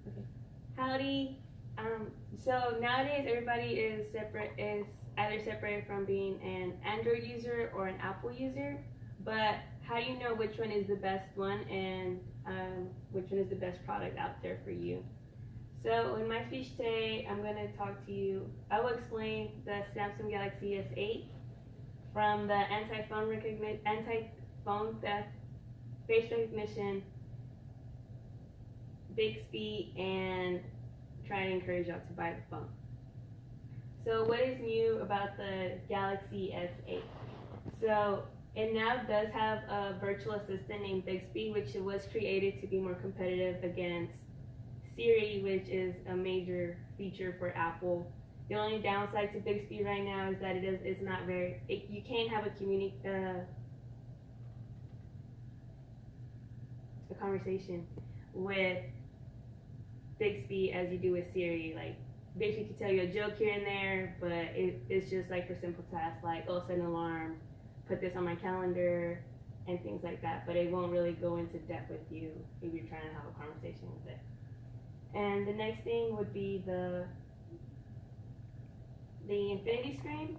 Okay. Howdy. So nowadays everybody is either separated from being an Android user or an Apple user. But how do you know which one is the best one and which one is the best product out there for you? So in my speech today, I'm going to talk to you. I will explain the Samsung Galaxy S8 from the anti-phone theft, face recognition, Bixby, and try to encourage y'all to buy the phone. So what is new about the Galaxy S8? So it now does have a virtual assistant named Bixby, which was created to be more competitive against Siri, which is a major feature for Apple. The only downside to Bixby right now is that it's not very. You can't have a conversation with Bixby as you do with Siri. Like Bixby can tell you a joke here and there, but it's just like for simple tasks like set an alarm, put this on my calendar, and things like that. But it won't really go into depth with you if you're trying to have a conversation with it. And the next thing would be the infinity screen,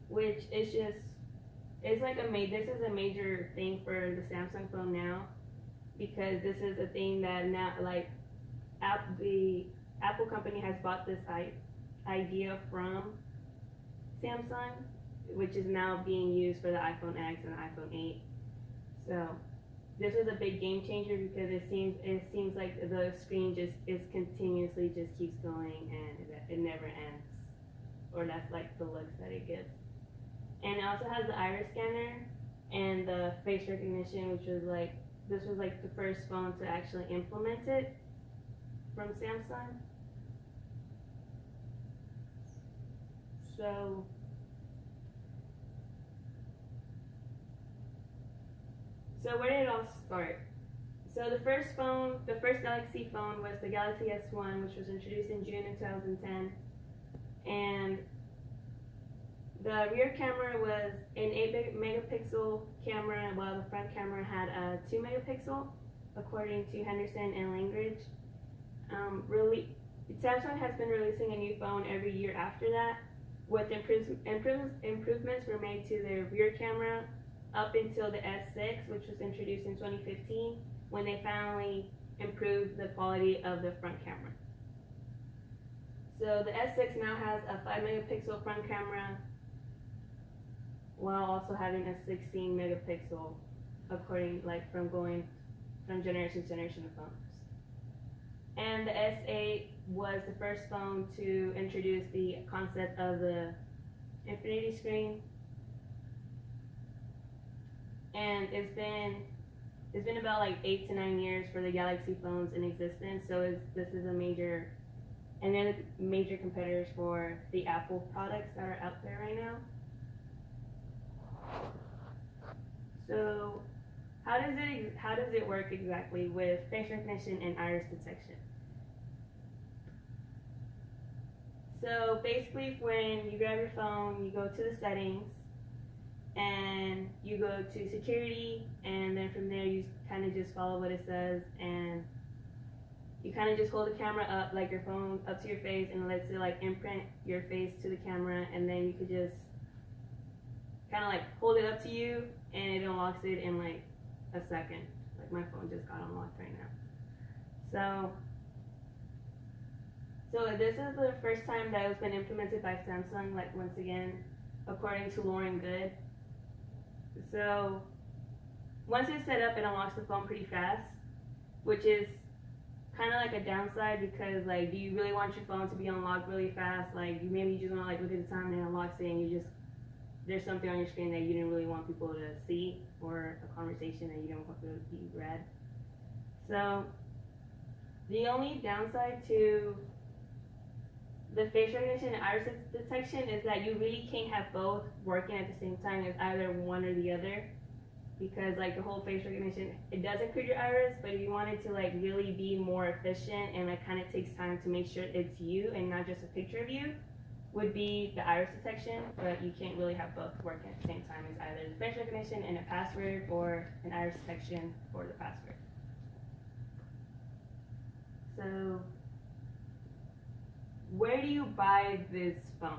which is just this is a major thing for the Samsung phone now, because this is a thing that now the Apple company has bought this idea from Samsung, which is now being used for the iPhone X and the iPhone 8. So this is a big game changer because it seems like the screen just continuously just keeps going and it never ends, or that's like the looks that it gives. And it also has the iris scanner and the face recognition, which was this was like the first phone to actually implement it from Samsung. So where did it all start? So the first Galaxy phone was the Galaxy S1, which was introduced in June of 2010, and the rear camera was an 8 megapixel camera, while the front camera had a 2 megapixel, according to Henderson and Langridge. Samsung has been releasing a new phone every year after that, with improvements were made to their rear camera up until the S6, which was introduced in 2015, when they finally improved the quality of the front camera. So the S6 now has a 5 megapixel front camera, while also having a 16 megapixel, according from going from generation to generation of phones. And the S8 was the first phone to introduce the concept of the infinity screen, and it's been about 8 to 9 years for the Galaxy phones in existence. So this is a major, and they're the major competitors for the Apple products that are out there right now. So how does it work exactly with face recognition and iris detection? So basically, when you grab your phone, you go to the settings, and you go to security, and then from there you kind of just follow what it says, and you kind of just hold the camera up, like your phone up to your face, and lets it imprint your face to the camera, and then you could just kind of hold it up to you, and it unlocks it in a second. Like my phone just got unlocked right now. So this is the first time that it's been implemented by Samsung, once again, according to Lauren Good. So once it's set up, it unlocks the phone pretty fast, which is kind of a downside, because do you really want your phone to be unlocked really fast? Maybe you just want to look at the time and it unlocks it, and there's something on your screen that you didn't really want people to see, or a conversation that you didn't want to be read. So the only downside to the face recognition and iris detection is that you really can't have both working at the same time. It's either one or the other, because the whole face recognition, it does include your iris, but if you wanted to really be more efficient, and it kind of takes time to make sure it's you and not just a picture of you, would be the iris detection. But you can't really have both working at the same time. It's either the face recognition and a password, or an iris detection for the password. So So, where do you buy this phone?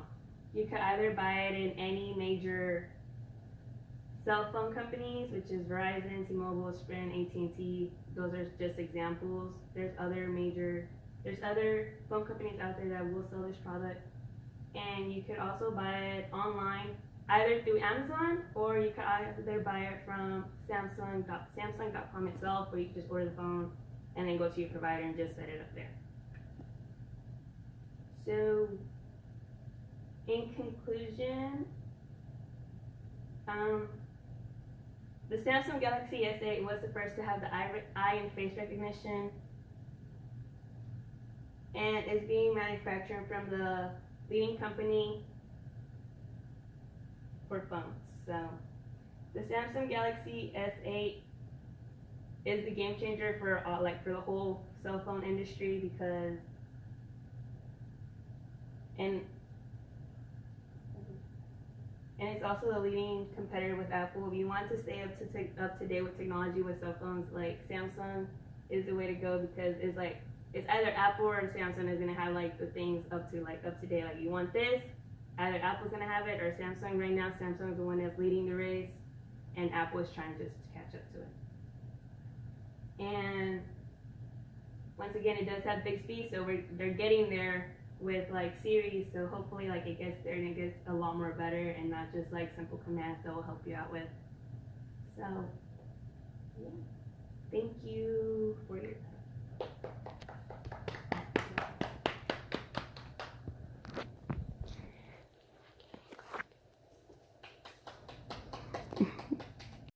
You could either buy it in any major cell phone companies, which is Verizon, T-Mobile, Sprint, AT&T. Those are just examples. There's other phone companies out there that will sell this product. And you could also buy it online, either through Amazon, or you could either buy it from Samsung.com itself, or you can just order the phone and then go to your provider and just set it up there. So, in conclusion, the Samsung Galaxy S8 was the first to have the eye and face recognition, and is being manufactured from the leading company for phones. So, the Samsung Galaxy S8 is the game changer for the whole cell phone industry, because and it's also the leading competitor with Apple. If you want to stay up to date with technology with cell phones, like Samsung is the way to go, because it's either Apple or Samsung is gonna have like the things up to date. Like you want this, either Apple's gonna have it or Samsung. Right now, Samsung is the one that's leading the race, and Apple is trying just to catch up to it. And once again, it does have Bixby, so they're getting there with like Siri. So hopefully, like it gets there and it gets a lot more better, and not just like simple commands that will help you out with. So, yeah. Thank you for your time.